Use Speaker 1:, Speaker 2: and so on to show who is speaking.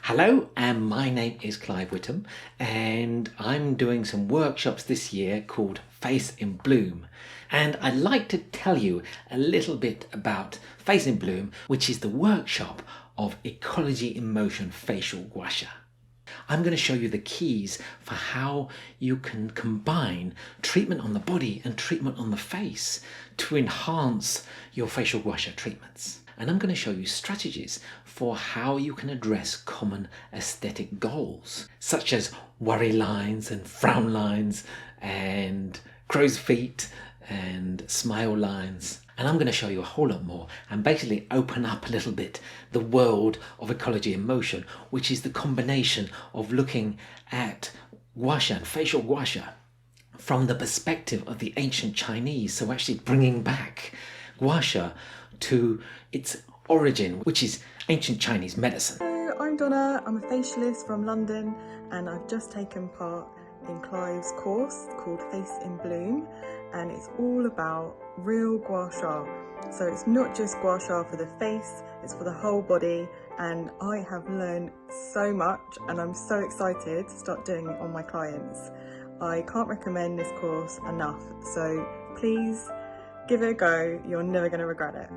Speaker 1: Hello, and my name is Clive Witham, and I'm doing some workshops this year called Face in Bloom. And I'd like to tell you a little bit about Face in Bloom, which is the workshop of Ecology in Motion Facial Gua Sha. I'm going to show you the keys for how you can combine treatment on the body and treatment on the face to enhance your facial gua sha treatments. And I'm going to show you strategies for how you can address common aesthetic goals, such as worry lines and frown lines and crow's feet and smile lines. And I'm going to show you a whole lot more and basically open up a little bit the world of ecology in motion, which is the combination of looking at gua sha and facial gua sha from the perspective of the ancient Chinese. So actually bringing back gua sha to its origin, which is ancient Chinese medicine.
Speaker 2: Hello, I'm Donna. I'm a facialist from London, and I've just taken part in Clive's course called Face in Bloom, and it's all about real gua sha. So it's not just gua sha for the face, it's for the whole body, and I have learned so much and I'm so excited to start doing it on my clients. I can't recommend this course enough, so please give it a go, you're never going to regret it.